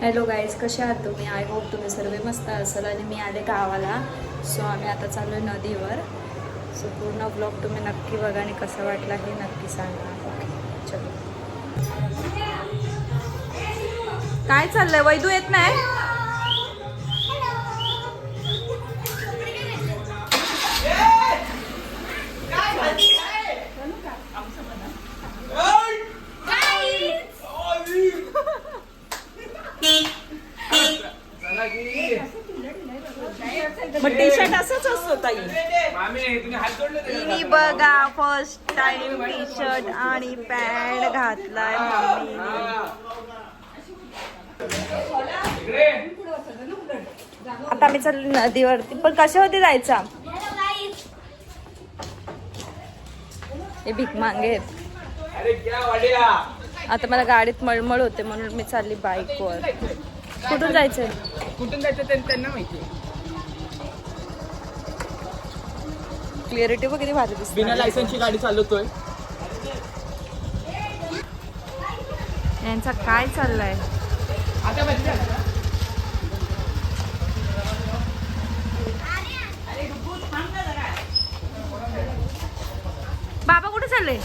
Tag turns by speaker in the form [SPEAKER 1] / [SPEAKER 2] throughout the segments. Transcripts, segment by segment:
[SPEAKER 1] Hello guys, कसे आहात तुम्ही? आय होप तुम्ही सर्व मस्त असाल. आणि मी आले गावाला. सो आम्ही आता चाललो आहे नदीवर. सो पूर्ण ब्लॉग तुम्ही नक्की बघा आणि कसं वाटलं हे नक्की सांगा. ओके चलो. काय चाललंय? वैदू येत नाही? मग टी शर्ट असंच असतो ताई. ही बघा फर्स्ट टाइम टी शर्ट आणि पॅन्ट घातलाय मम्मीने. आता मी चालली नदीवरती, पण कशावरती जायचा? हे भीक मांगे आहेत. आता मला गाडीत मळमळ होते म्हणून मी चालली बाईकवर. कुठून जायचंय?
[SPEAKER 2] त्यांना माहिती.
[SPEAKER 1] क्लिअरिटी बघ किती भारी दिसते.
[SPEAKER 2] बिना लायसन्सची गाडी चालवतोय.
[SPEAKER 1] यांचा काय चाललंय?
[SPEAKER 2] आता
[SPEAKER 1] बाबा कुठे चालले?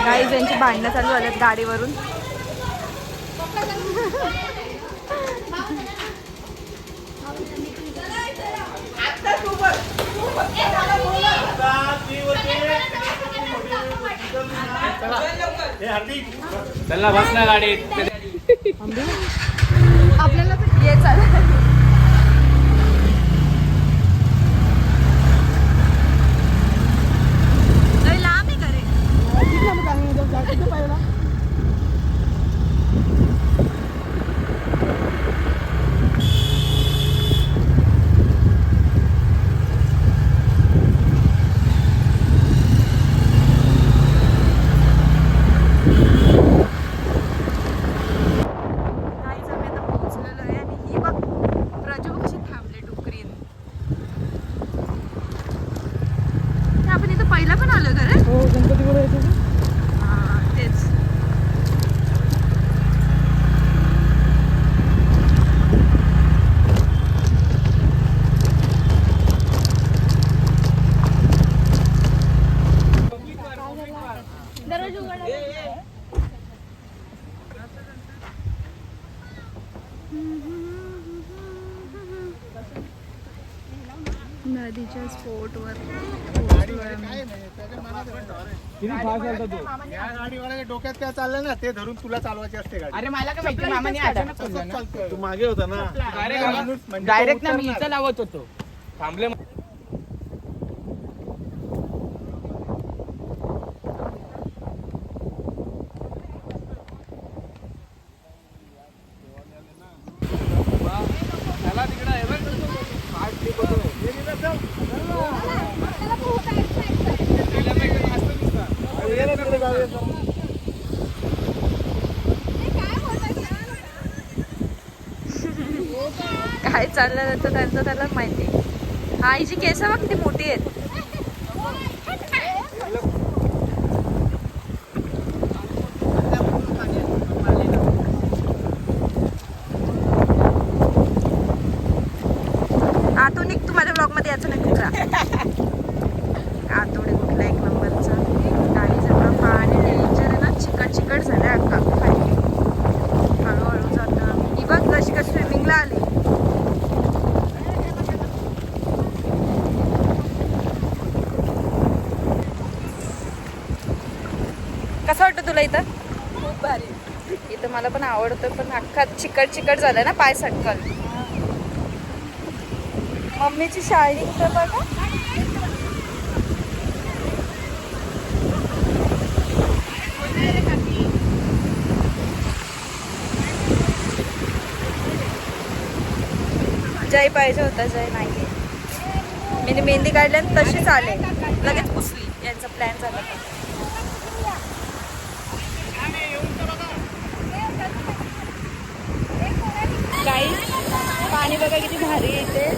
[SPEAKER 1] गाईज यांची भांडणं चालू झाल्यात गाडीवरून.
[SPEAKER 2] चला बस ना गाडीत.
[SPEAKER 1] आपल्याला ये चाल. लांब आहे करे. नदीच्या स्पॉटवर
[SPEAKER 3] या गाडीवाल्याच्या डोक्यात काय चाललंय ना ते धरून तुला चालवायची असते गाडी.
[SPEAKER 2] अरे मला काय माहिती, मामाने अचानक बोलला ना.
[SPEAKER 3] तू मागे होता ना
[SPEAKER 2] डायरेक्ट ना मी इथं लावत होतो. थांबले.
[SPEAKER 1] काय चाललं तर त्यांचं त्यालाच माहिती. हा, हिची केस बघ किती मोठी आहेत. आतून निघ, तू माझ्या ब्लॉग मध्ये यायचं नाही तुझा. आतोडे कुठला एक नंबरचा. गाडी जरा पाणी डेंजर आहे ना, चिकट चिकट झालं अक्का खाली. हळूहळू जातं. ही बघ कशी कशी स्विमिंगला आली. कसं वाटतं तुला इथं? खूप भारी. इथं मला पण आवडतं, पण अख्खा चिकट चिकट झालं ना, पाय सटकल. मम्मीची शाळी तर बघा. जय पाहिजे होता, जय नाहीये. मी मेहंदी काढल्यान तशीच आले, लगेच पुसली. यांचा प्लॅन झाला. गाईस पाणी बघा किती भारी येते.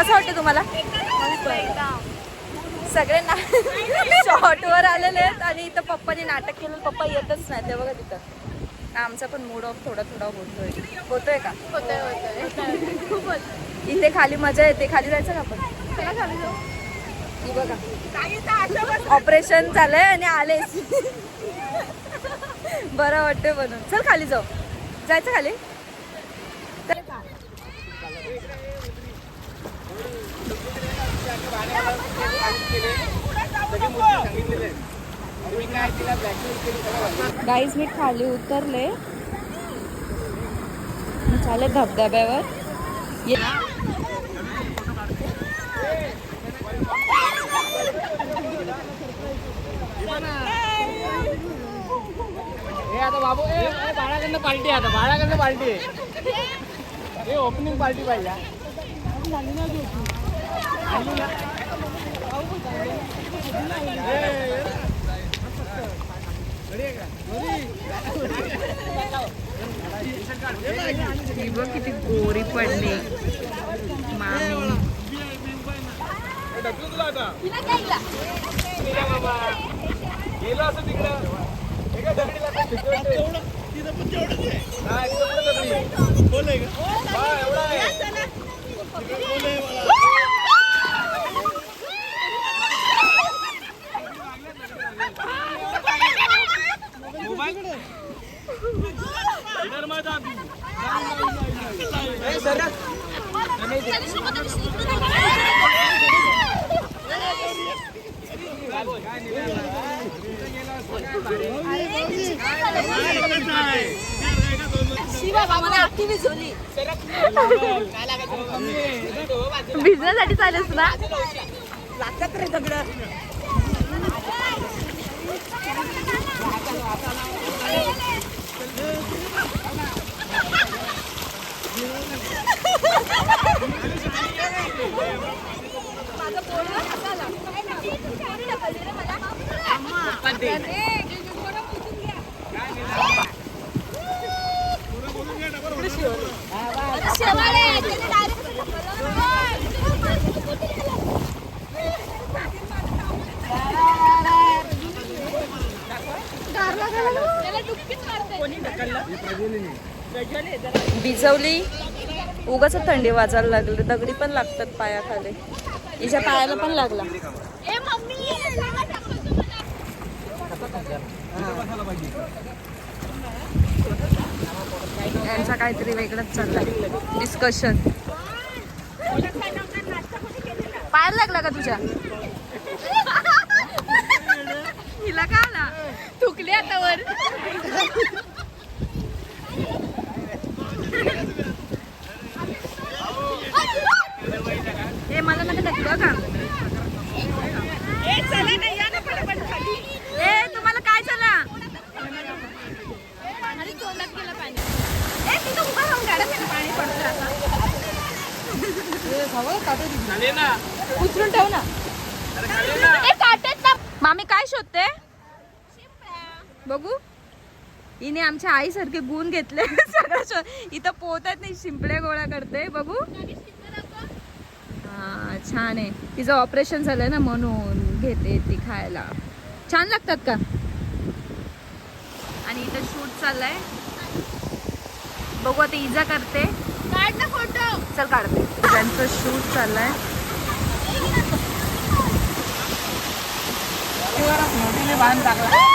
[SPEAKER 1] कसं वाटतं तुम्हाला? सगळे ना शॉर्टवर आलेले आहेत आणि इथं पप्पाने नाटक केलं, पप्पा येतच नाही ते बघा तिथं. आमचा पण मूड ऑफ थोडा होतोय का?
[SPEAKER 4] खूप
[SPEAKER 1] इथे खाली मजा येते. खाली जायचं का आपण?
[SPEAKER 4] चला खाली जाऊ.
[SPEAKER 1] ही बघा ऑपरेशन चाललंय आणि आलेच. बरं वाटतंय म्हणून. चल खाली जाऊ. जायचं खाली? गाईज मी खाली उतरले, चाले धबधब्यावर.
[SPEAKER 2] आता बाबू बाळाकडनं पार्टी, आता बाळाकडनं पार्टी हे ओपनिंग पार्टी पाहिजे.
[SPEAKER 1] किती गोरी पडली मामी.
[SPEAKER 2] गेलो असं तिकडं एका दगडीला
[SPEAKER 1] भिजण्यासाठी चालेल ना.
[SPEAKER 4] लागतात रे दगड.
[SPEAKER 1] भिजवली उगाच थंडी वाजायला लागली. दगडी पण लागतात पायाखाली. हिच्या पायाला पण लागला. यांचा काहीतरी वेगळंच चाललंय डिस्कशन. पायाला लागला का तुझ्या? हिला का आला?
[SPEAKER 4] थुकली आता वर.
[SPEAKER 1] हे मला नका दाखवा का? ए तुम्हाला काय झालं? उचलून ठेव ना. मामी काय शोधते? बघू. हिने आमच्या आईसारखे गुण घेतले. सगळं इथं पोहतात नाही, शिंपड्या गोळा करते. बघू. हा छान आहे. तिचं ऑपरेशन झालंय ना म्हणून घेते ती खायला. छान लागतात का? आणि इथं शूट चाललंय. बघू आता इजा करते.
[SPEAKER 4] काढ ना फोटो.
[SPEAKER 1] चल काढते. त्यांचं शूट चाललंय.
[SPEAKER 2] नदीने बांध टाकला.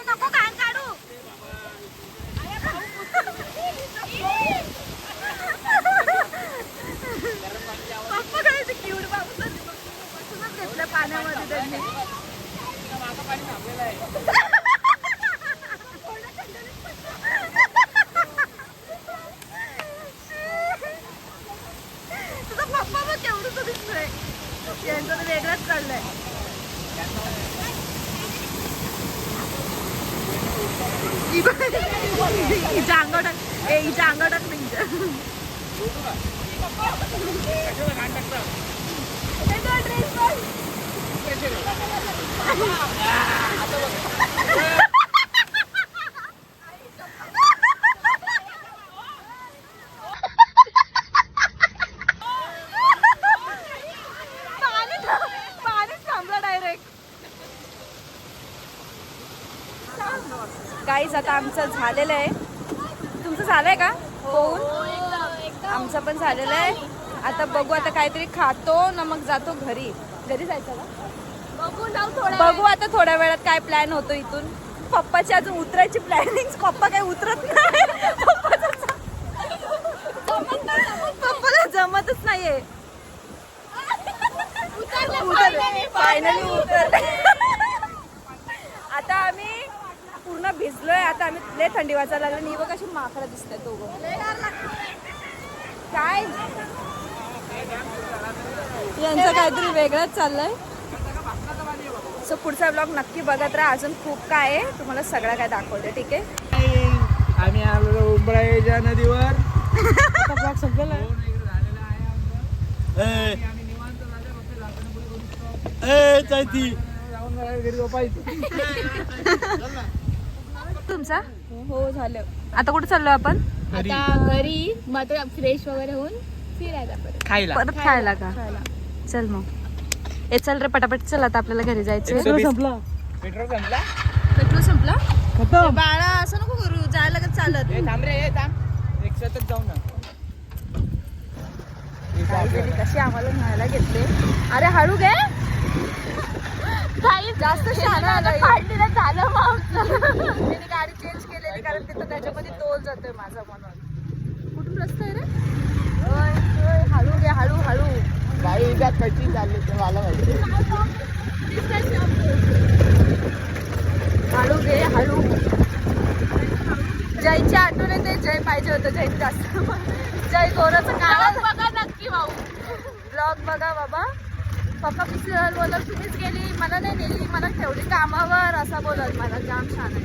[SPEAKER 1] नको घाण काढू. पप्पाकडे क्यूट बाबू घेतलं पाण्यामध्ये त्यांनी. हिच्या अंगावर टाक हिच्या अंगावर टाक हिच्या पाणीच थांबला डायरेक्ट. गाईज आता आमचं झालेलं आहे. तुमचं झालंय का होऊन? आमचं पण झालेलं आहे. आता बघू आता काहीतरी खातो ना मग जातो घरी. घरी जायचं का बघू आता थोड्या वेळात काय प्लॅन होतो इथून. पप्पाची अजून उतरायची प्लॅनिंग. पप्पा काही उतरत नाही. पप्पाला जमतच नाहीये. फायनली उतरले. आता आम्ही पूर्ण भिजलोय. आता आम्ही लय थंडी वाजायला लागली. आणि बघ अशी माकडं दिसत आहेत दोघं. काय यांचं काहीतरी वेगळंच चाललंय. सो पुढचा ब्लॉग नक्की बघत राहा. अजून खूप काय आहे तुम्हाला सगळं काय दाखवते. ठीक आहे.
[SPEAKER 2] आम्ही आलो उंबराईच्या नदीवर. ब्लॉग संपलेला आहे.
[SPEAKER 1] तुमचा हो झालं. आता कुठे चाललो आपण?
[SPEAKER 4] आता घरी मग फ्रेश वगैरे होऊन फिरायला परत
[SPEAKER 1] परत खायला का? चल मग ए चल रे पटापट चल. आता आपल्याला घरी जायचं.
[SPEAKER 2] संपला. पेट्रोल संपला.
[SPEAKER 1] पेट्रोल संपला.
[SPEAKER 2] खतम.
[SPEAKER 1] बाळा असं नको करू. जायला का चालत.
[SPEAKER 2] थांब रे थांब. रिक्षातच जाऊ ना.
[SPEAKER 1] कशी आम्हाला न्यायला घेतले. अरे हळू घे. जास्त शहाणा झालं मग. त्याने गाडी चेंज केलेली कारण तिथं त्याच्यामध्ये तोल जातोय माझा म्हणून. कुठून रस्ता आहे रे? होय, होय, हळू घे हळू हळू.
[SPEAKER 2] गाडी कशी चालली ते मला माहिती.
[SPEAKER 1] हळू घे हळू. जयची आठवण येते. जय पाहिजे होतं. जय जास्त. जय गोराचं काळ
[SPEAKER 4] बघा नक्की भाऊ.
[SPEAKER 1] ब्लॉग बघा बाबा. पप्पा किती बोलत तुम्हीच गेली मला नाही नेली मला ठेवली कामावर असा बोलत. मला जाम छान आहे.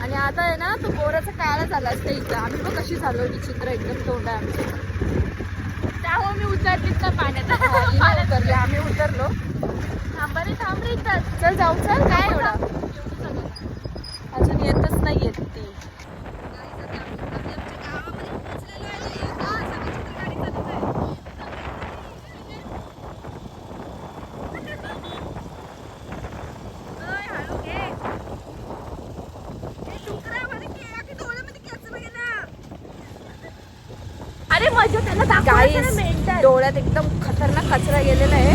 [SPEAKER 1] आणि आता आहे ना तो गोराचा काळा झाला असतं इथं. आम्ही पण कशी झालो विचित्र एकदम तोंड आहे आमचं.
[SPEAKER 4] त्यामुळे मी उतरलीच ना पाण्यात.
[SPEAKER 1] उतरले आम्ही उतरलो.
[SPEAKER 4] थांबरे थांबरे इथं.
[SPEAKER 1] चल जाऊ चल. काय एवढं अजून येतच नाही येत ती.
[SPEAKER 4] अरे मजा त्याला
[SPEAKER 1] गाईस डोळ्यात एकदम खतरनाक कचरा गेलेला आहे.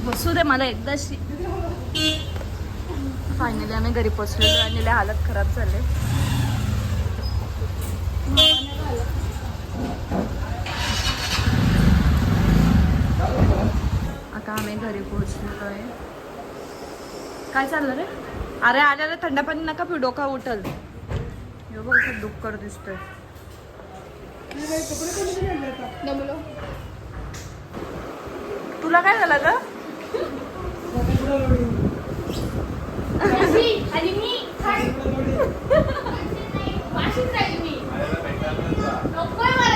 [SPEAKER 1] बसू दे मला एकदाशी. फायनली आम्ही घरी पोहोचलेलो आणि लय हालत खराब झाले. आता आम्ही घरी पोहोचलेलो आहे. काय चाललं रे? अरे आल्याला थंड पाणी नका पिऊ. डोका उठल. हे बघ असं डुक्कर दिसतोय. तुला काय झालं ग?
[SPEAKER 4] आणि मी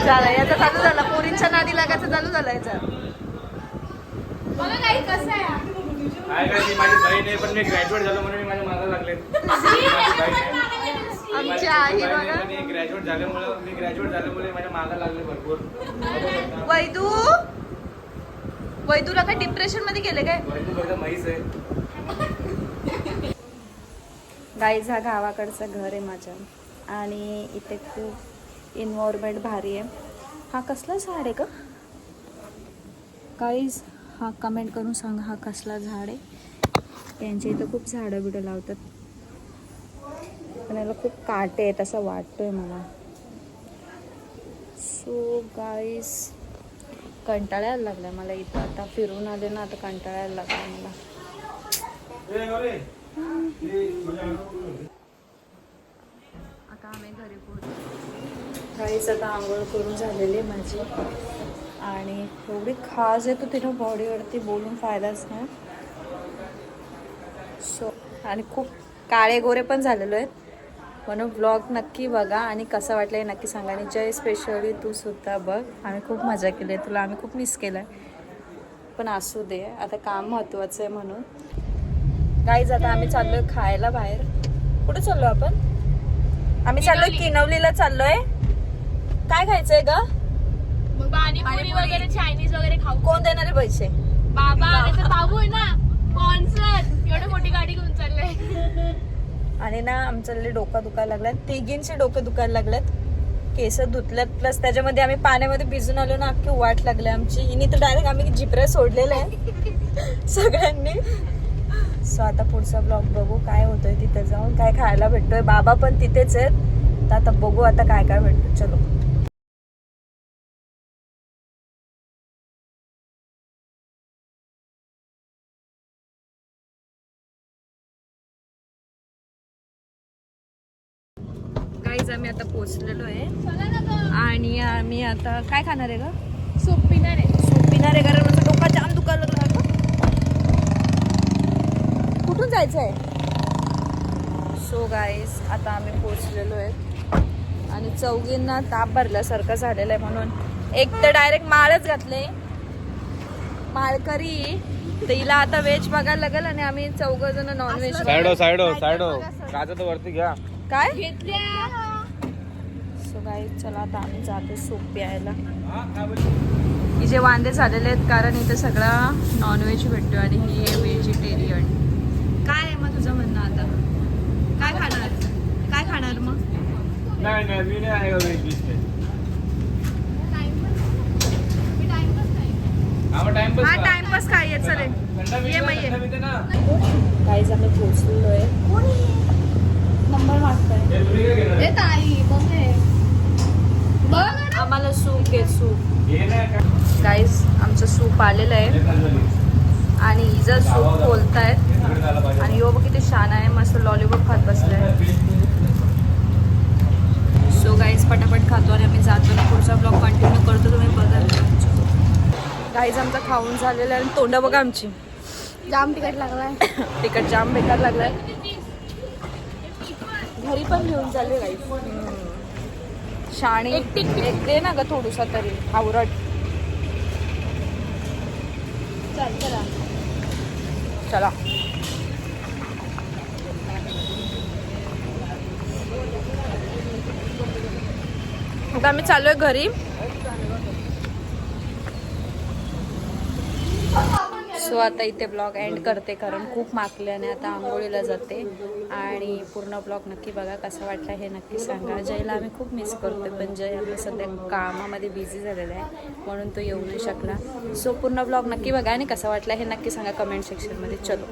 [SPEAKER 1] झालं याचा चालू झाला. पोरींच्या नादी लागायचं चालू झालं याचा.
[SPEAKER 4] मला काही कसं आहे
[SPEAKER 2] काय काय ती माझी बहीण आहे पण मी ग्रॅज्युएट झालो म्हणून मी माझ्या मागायला लागले.
[SPEAKER 1] आमची आई बघा.
[SPEAKER 2] मी ग्रॅज्युएट झाल्यामुळे माझ्या मागायला लागले भरपूर.
[SPEAKER 1] वैदू वैदूला काय डिप्रेशन मध्ये गेले काय?
[SPEAKER 2] वैदू बघा म्हैस आहे.
[SPEAKER 1] गाईज हा गावाकडचं घर आहे माझ्या. आणि इथे खूप इन्व्हायरमेंट भारी आहे. हा कसला झाड आहे का गाईज? हा कमेंट करून सांगा हा कसला झाड आहे. त्यांच्या इथं खूप झाडं बिडं लावतात पण याला खूप काटे आहेत असं वाटतोय मला. सो गाईज कंटाळायला लागला मला इथं. आता फिरून आले ना आता कंटाळायला लागला मला. आता आम्ही घरी पोहोचलो. काहीच आता आंघोळ करून झालेली आहे माझी आणि एवढी खाज येतो तिनं बॉडीवरती, बोलून फायदाच नाही. सो आणि खूप काळे गोरे पण झालेलो आहेत. म्हणून ब्लॉग नक्की बघा आणि कसं वाटलं हे नक्की सांगा. आणि जय स्पेशली तू सुद्धा बघ. आम्ही खूप मजा केली आहे, तुला आम्ही खूप मिस केलं आहे. पण असू दे, आता काम महत्त्वाचं आहे म्हणून. गाईज आता आम्ही चाललोय खायला बाहेर. कुठे चाललो आपण? आम्ही चाललोय किनवलीला चाललोय. काय खायचंय ग?
[SPEAKER 4] मग पाणीपुरी वगैरे चायनीज वगैरे खाऊ.
[SPEAKER 1] कोण देणार आहे पैसे?
[SPEAKER 4] बाबा नाही तर बाबू आहे ना स्पॉन्सर. एवढी मोठी गाडी घेऊन चाललंय.
[SPEAKER 1] आणि ना आमचं डोकं दुखायला लागलं. तिघींचे डोके दुखायला लागलेत. केस धुतल्यात, प्लस त्याच्यामध्ये आम्ही पाण्यामध्ये भिजून आलो ना, अख्खी वाट लागली आमची. हिने तर डायरेक्ट आम्ही जिपऱ्या सोडलेल्या आहे सगळ्यांनी. सो आता पुढचा ब्लॉग बघू काय होतोय, तिथे जाऊन काय खायला भेटतोय. बाबा पण तिथेच आहेत, तर आता बघू आता काय काय भेटतो. चलो गाईज आम्ही आता पोहोचलेलो आहे आणि आम्ही आता काय खाणार आहे ग?
[SPEAKER 4] सूप पिणार आहे.
[SPEAKER 1] सूप पिणार आहे कारण माझं डोका जाम दुखायला लागला. कुठून जायचं आहे? सो गाईज आता आम्ही पोहोचलेलो आहे आणि चौघींना ताप भरल्यासारखं झालेलं आहे. म्हणून एक तर डायरेक्ट माळच घातले, माळकरी. तर हिला आता व्हेज बघायला लागेल आणि आम्ही चौघ जण नॉनव्हेज.
[SPEAKER 2] साईडो काचा तर वरती घ्या.
[SPEAKER 1] काय
[SPEAKER 4] घेतल्या.
[SPEAKER 1] सो गाईज चला आता आम्ही जातो सूप प्यायला. हिचे वांदे झालेले आहेत कारण इथे सगळा नॉनव्हेज भेटतो आणि ही आहे व्हेजिटेरियन. काय आहे मग तुझं म्हणणं आता? काय खाणार? काय खाणार मग?
[SPEAKER 2] नाही मी नाही आहे
[SPEAKER 1] हा टाइमपास काय आहे, चलेल ये मग ये. गाईज आम्ही पोचलेलो आहे. नंबर मागताय
[SPEAKER 4] ताई बघ
[SPEAKER 1] आम्हाला सूप घे, सूप. गाईज आमचं सूप आलेलं आहे आणि हिचं सूप बोलतायत आणि यो बघ किती छान आहे, मस्त लॉलीपॉप खात बसलाय. सो गाईज पटापट खातो आणि आम्ही जातो ना. पुढचा ब्लॉग कंटिन्यू करतो, तुम्ही बघा. गाईज आमचा खाऊन झालेला आहे आणि तोंड बघा आमची
[SPEAKER 4] जाम तिखट लागलाय.
[SPEAKER 1] तिखट जाम बेकार लागलाय. घरी पण घेऊन चालले गाईज. शाणी एक दे ना ग थोडूसा तरी आवरट.
[SPEAKER 4] चल चला
[SPEAKER 1] चला आता आम्ही चाललोय घरी. सो आता इथे ब्लॉग एंड करते कारण खूप माकल्याने आता आंघोळीला जाते. आणि पूर्ण ब्लॉग नक्की बघा, कसा वाटला हे नक्की सांगा. जयला आम्ही खूप मिस करतोय पण जय आता सध्या कामामध्ये बिझी झालेला आहे म्हणून तो येऊ नाही शकला. सो पूर्ण ब्लॉग नक्की बघा आणि कसा वाटला हे नक्की सांगा कमेंट सेक्शनमध्ये. चलो.